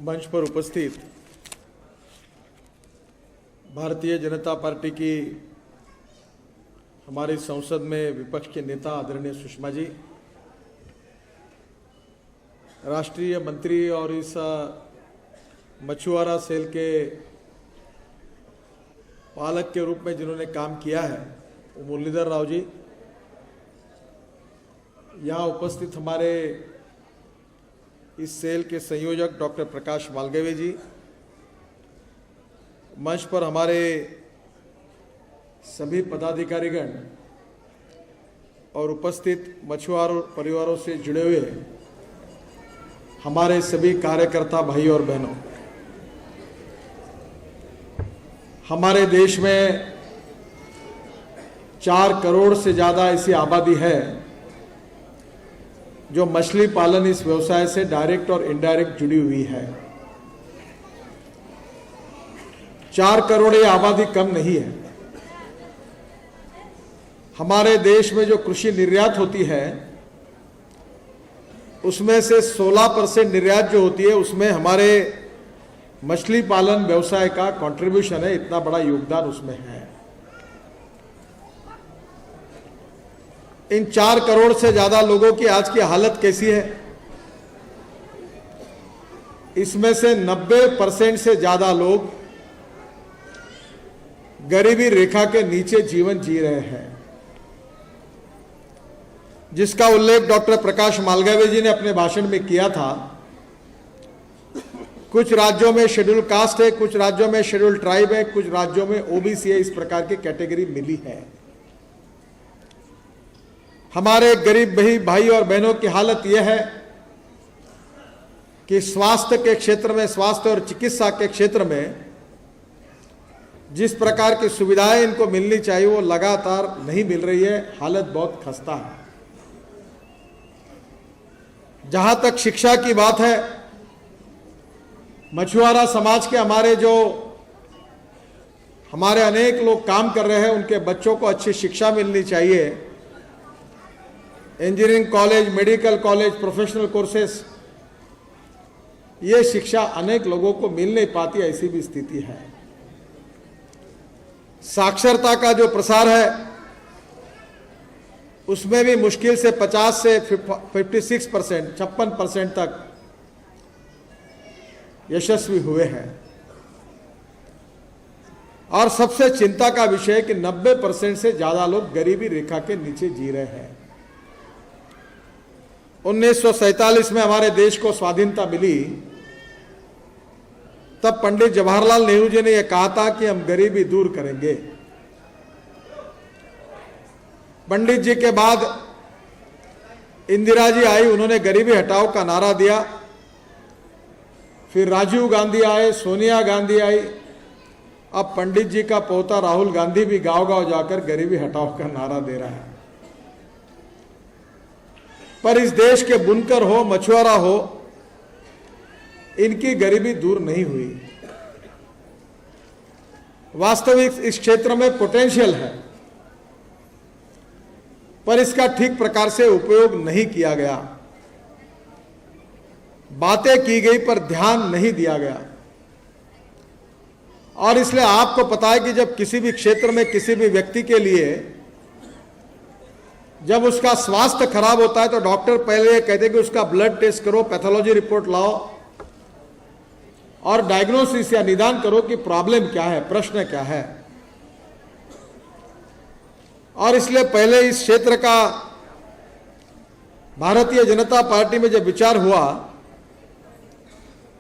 मंच पर उपस्थित भारतीय जनता पार्टी की हमारी संसद में विपक्ष के नेता आदरणीय सुषमा जी, राष्ट्रीय मंत्री और इस मछुआरा सेल के पालक के रूप में जिन्होंने काम किया है वो मुरलीधर राव जी, यहाँ उपस्थित हमारे इस सेल के संयोजक डॉक्टर प्रकाश मालगवे जी, मंच पर हमारे सभी पदाधिकारीगण और उपस्थित मछुआरों परिवारों से जुड़े हुए हमारे सभी कार्यकर्ता भाई और बहनों, हमारे देश में 4 करोड़ से ज़्यादा ऐसी आबादी है जो मछली पालन इस व्यवसाय से डायरेक्ट और इनडायरेक्ट जुड़ी हुई है। 4 करोड़ ये आबादी कम नहीं है। हमारे देश में जो कृषि निर्यात होती है उसमें से 16% निर्यात जो होती है उसमें हमारे मछली पालन व्यवसाय का कंट्रीब्यूशन है, इतना बड़ा योगदान उसमें है। इन 4 करोड़ से ज्यादा लोगों की आज की हालत कैसी है? इसमें से 90% से ज्यादा लोग गरीबी रेखा के नीचे जीवन जी रहे हैं, जिसका उल्लेख डॉक्टर प्रकाश मालगवे जी ने अपने भाषण में किया था। कुछ राज्यों में शेड्यूल कास्ट है, कुछ राज्यों में शेड्यूल ट्राइब है, कुछ राज्यों में ओबीसी है, इस प्रकार की कैटेगरी मिली है। हमारे गरीब भाई और बहनों की हालत यह है कि स्वास्थ्य के क्षेत्र में, स्वास्थ्य और चिकित्सा के क्षेत्र में जिस प्रकार की सुविधाएं इनको मिलनी चाहिए वो लगातार नहीं मिल रही है। हालत बहुत खस्ता है। जहां तक शिक्षा की बात है, मछुआरा समाज के हमारे अनेक लोग काम कर रहे हैं, उनके बच्चों को अच्छी शिक्षा मिलनी चाहिए। Engineering college, medical college, professional courses, ये शिक्षा अनेक लोगों को मिल नहीं पाती, ऐसी भी स्थिति है। साक्षरता का जो प्रसार है उसमें भी मुश्किल से 50 से 56%, 56% तक यशस्वी हुए हैं। और सबसे चिंता का विषय है कि 90% से ज्यादा लोग गरीबी रेखा के नीचे जी रहे हैं। 1947 में हमारे देश को स्वाधीनता मिली, तब पंडित जवाहरलाल नेहरू जी ने यह कहा था कि हम गरीबी दूर करेंगे। पंडित जी के बाद इंदिरा जी आई, उन्होंने गरीबी हटाओ का नारा दिया। फिर राजीव गांधी आए, सोनिया गांधी आई, अब पंडित जी का पोता राहुल गांधी भी गांव-गांव जाकर गरीबी हटाओ का नारा दे रहा है। पर इस देश के बुनकर हो, मछुआरा हो, इनकी गरीबी दूर नहीं हुई। वास्तविक इस क्षेत्र में पोटेंशियल है, पर इसका ठीक प्रकार से उपयोग नहीं किया गया। बातें की गई पर ध्यान नहीं दिया गया। और इसलिए आपको पता है कि जब किसी भी क्षेत्र में किसी भी व्यक्ति के लिए जब उसका स्वास्थ्य खराब होता है तो डॉक्टर पहले कहते हैं कि उसका ब्लड टेस्ट करो, पैथोलॉजी रिपोर्ट लाओ और डायग्नोसिस या निदान करो कि प्रॉब्लम क्या है, प्रश्न क्या है। और इसलिए पहले इस क्षेत्र का भारतीय जनता पार्टी में जब विचार हुआ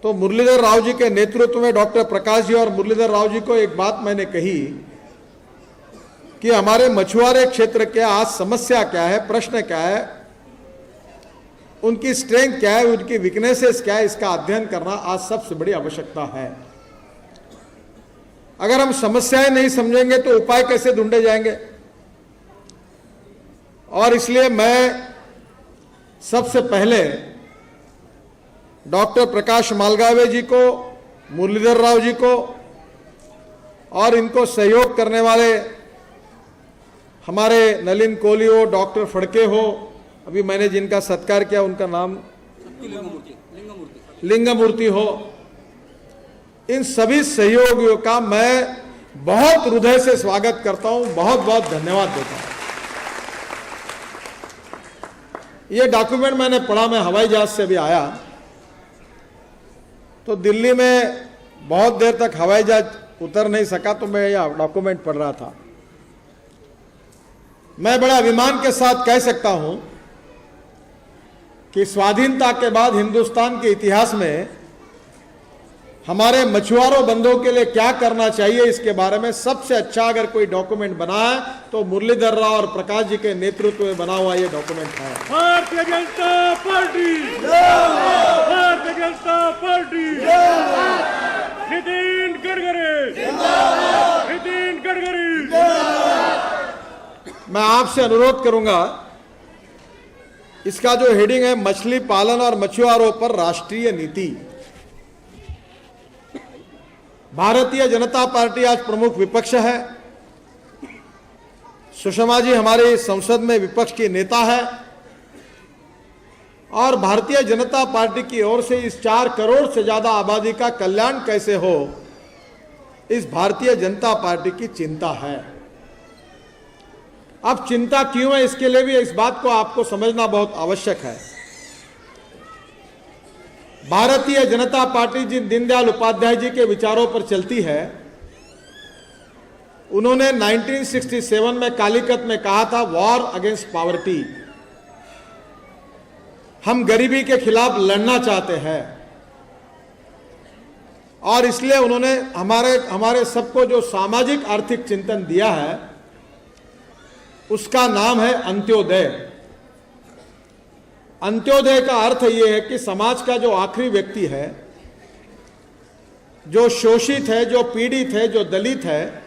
तो मुरलीधर राव जी के नेतृत्व में डॉक्टर प्रकाश जी और मुरलीधर राव जी को एक बात मैंने कही कि हमारे मछुआरे क्षेत्र के आज समस्या क्या है, प्रश्न क्या है, उनकी स्ट्रेंथ क्या है, उनकी वीकनेसेस क्या है, इसका अध्ययन करना आज सबसे बड़ी आवश्यकता है। अगर हम समस्याएं नहीं समझेंगे तो उपाय कैसे ढूंढे जाएंगे? और इसलिए मैं सबसे पहले डॉक्टर प्रकाश मालगवे जी को, मुरलीधर राव जी को और इनको सहयोग करने वाले हमारे नलिन कोहली हो, डॉक्टर फड़के हो, अभी मैंने जिनका सत्कार किया उनका नाम लिंगमूर्ति हो, इन सभी सहयोगियों का मैं बहुत हृदय से स्वागत करता हूं, बहुत बहुत धन्यवाद देता हूं। ये डॉक्यूमेंट मैंने पढ़ा, मैं हवाई जहाज से भी आया तो दिल्ली में बहुत देर तक हवाई जहाज उतर नहीं सका, तो मैं यह डॉक्यूमेंट पढ़ रहा था। मैं बड़े अभिमान के साथ कह सकता हूं कि स्वाधीनता के बाद हिंदुस्तान के इतिहास में हमारे मछुआरों बंधुओं के लिए क्या करना चाहिए, इसके बारे में सबसे अच्छा अगर कोई डॉक्यूमेंट बना है तो मुरलीधर राव और प्रकाश जी के नेतृत्व में बना हुआ ये डॉक्यूमेंट है। Bharatiya Janata party, Bharatiya Janata party, Nitin Gadkari, Nitin Gadkari. मैं आपसे अनुरोध करूंगा, इसका जो हेडिंग है मछली पालन और मछुआरों पर राष्ट्रीय नीति। भारतीय जनता पार्टी आज प्रमुख विपक्ष है। सुषमा जी हमारी संसद में विपक्ष की नेता है और भारतीय जनता पार्टी की ओर से इस 4 करोड़ से ज्यादा आबादी का कल्याण कैसे हो, इस भारतीय जनता पार्टी की चिंता है। अब चिंता क्यों है, इसके लिए भी इस बात को आपको समझना बहुत आवश्यक है। भारतीय जनता पार्टी जिन दीनदयाल उपाध्याय जी के विचारों पर चलती है, उन्होंने 1967 में कालीकट में कहा था, वॉर अगेंस्ट पॉवर्टी। हम गरीबी के खिलाफ लड़ना चाहते हैं और इसलिए उन्होंने हमारे सबको जो सामाजिक आर्थिक चिंतन दिया है उसका नाम है अंत्योदय। अंत्योदय का अर्थ यह है कि समाज का जो आखिरी व्यक्ति है, जो शोषित है, जो पीड़ित है, जो दलित है,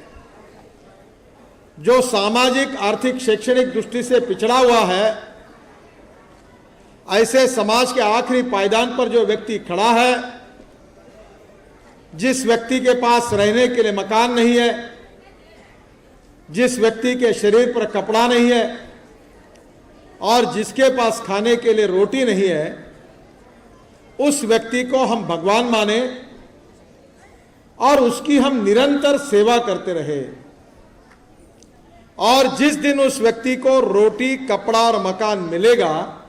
जो सामाजिक आर्थिक शैक्षणिक दृष्टि से पिछड़ा हुआ है, ऐसे समाज के आखिरी पायदान पर जो व्यक्ति खड़ा है, जिस व्यक्ति के पास रहने के लिए मकान नहीं है, जिस व्यक्ति के शरीर पर कपड़ा नहीं है और जिसके पास खाने के लिए रोटी नहीं है, उस व्यक्ति को हम भगवान माने और उसकी हम निरंतर सेवा करते रहे। और जिस दिन उस व्यक्ति को रोटी, कपड़ा और मकान मिलेगा,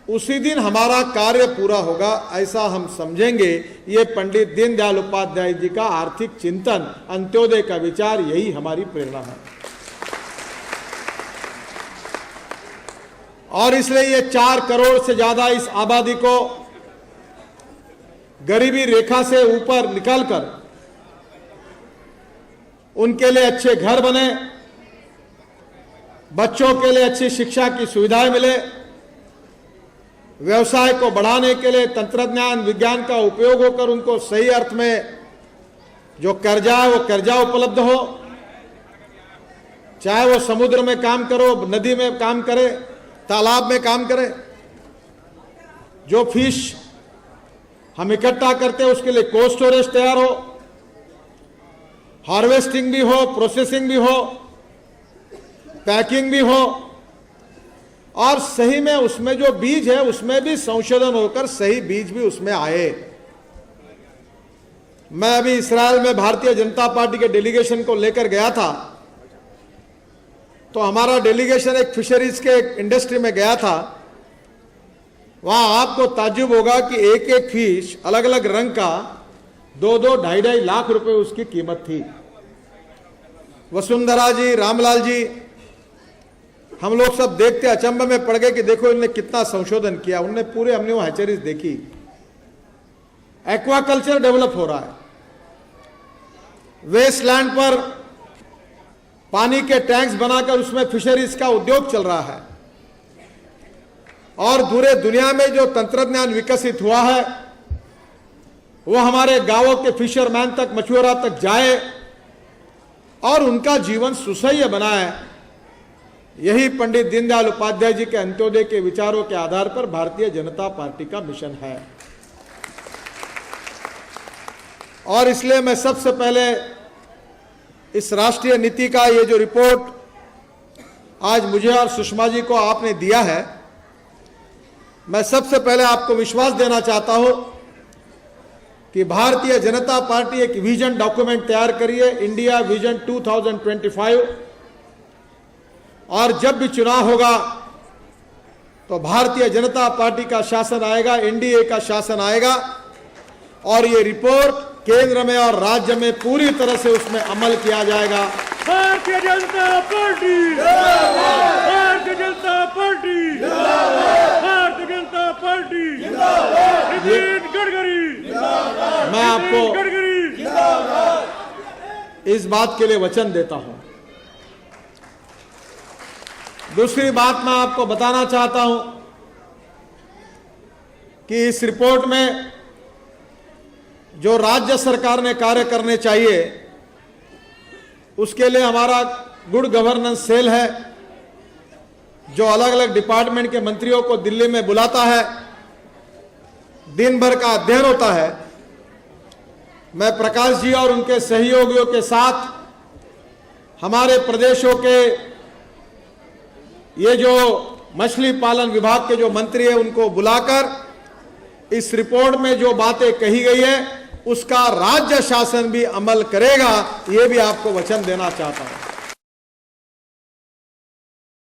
उसी दिन हमारा कार्य पूरा होगा, ऐसा हम समझेंगे। ये पंडित दीनदयाल उपाध्याय जी का आर्थिक चिंतन, अंत्योदय का विचार, यही हमारी प्रेरणा है। और इसलिए ये 4 करोड़ से ज्यादा इस आबादी को गरीबी रेखा से ऊपर निकालकर उनके लिए अच्छे घर बने, बच्चों के लिए अच्छी शिक्षा की सुविधाएं मिले, व्यवसाय को बढ़ाने के लिए तंत्रज्ञान विज्ञान का उपयोग होकर उनको सही अर्थ में जो कर्जा है वो कर्जा उपलब्ध हो, चाहे वो समुद्र में काम करो, नदी में काम करे, तालाब में काम करे। जो फिश हम इकट्ठा करते हैं उसके लिए कोल्ड स्टोरेज तैयार हो, हार्वेस्टिंग भी हो, प्रोसेसिंग भी हो, पैकिंग भी हो और सही में उसमें जो बीज है उसमें भी संशोधन होकर सही बीज भी उसमें आए। मैं अभी इस्राएल में भारतीय जनता पार्टी के डेलीगेशन को लेकर गया था, तो हमारा डेलीगेशन एक फिशरीज के एक इंडस्ट्री में गया था। वहां आपको ताज्जुब होगा कि एक एक फिश अलग अलग रंग का 2-2, 2.5 लाख रुपए उसकी कीमत थी। वसुंधरा जी, रामलाल जी, हम लोग सब देखते अचंभे में पड़ गए कि देखो इन्होंने कितना संशोधन किया। उन्होंने पूरे हमने वो हैचरीज देखी, एक्वाकल्चर डेवलप हो रहा है, वेस्टलैंड पर पानी के टैंक्स बनाकर उसमें फिशरीज का उद्योग चल रहा है और पूरे दुनिया में जो तंत्रज्ञान विकसित हुआ है वो हमारे गांवों के फिशरमैन तक, मछुआरा तक जाए और उनका जीवन सुसह्य बनाए। यही पंडित दीनदयाल उपाध्याय जी के अंत्योदय के विचारों के आधार पर भारतीय जनता पार्टी का मिशन है। और इसलिए मैं सबसे पहले इस राष्ट्रीय नीति का ये जो रिपोर्ट आज मुझे और सुषमा जी को आपने दिया है, मैं सबसे पहले आपको विश्वास देना चाहता हूं कि भारतीय जनता पार्टी एक विजन डॉक्यूमेंट तैयार करी है, इंडिया विजन 2025, और जब भी चुनाव होगा तो भारतीय जनता पार्टी का शासन आएगा, एनडीए का शासन आएगा, और ये रिपोर्ट केंद्र में और राज्य में पूरी तरह से उसमें अमल किया जाएगा। Bharatiya Janata party, Bharatiya Janata party, Bharatiya Janata party, Nitin Gadkari, मैं आपको गडकरी, इस बात के लिए वचन देता हूं। दूसरी बात मैं आपको बताना चाहता हूं कि इस रिपोर्ट में जो राज्य सरकार ने कार्य करने चाहिए उसके लिए हमारा गुड गवर्नेंस सेल है, जो अलग अलग डिपार्टमेंट के मंत्रियों को दिल्ली में बुलाता है, दिन भर का अध्ययन होता है। मैं प्रकाश जी और उनके सहयोगियों के साथ हमारे प्रदेशों के ये जो मछली पालन विभाग के जो मंत्री हैं उनको बुलाकर इस रिपोर्ट में जो बातें कही गई है उसका राज्य शासन भी अमल करेगा, ये भी आपको वचन देना चाहता हूं।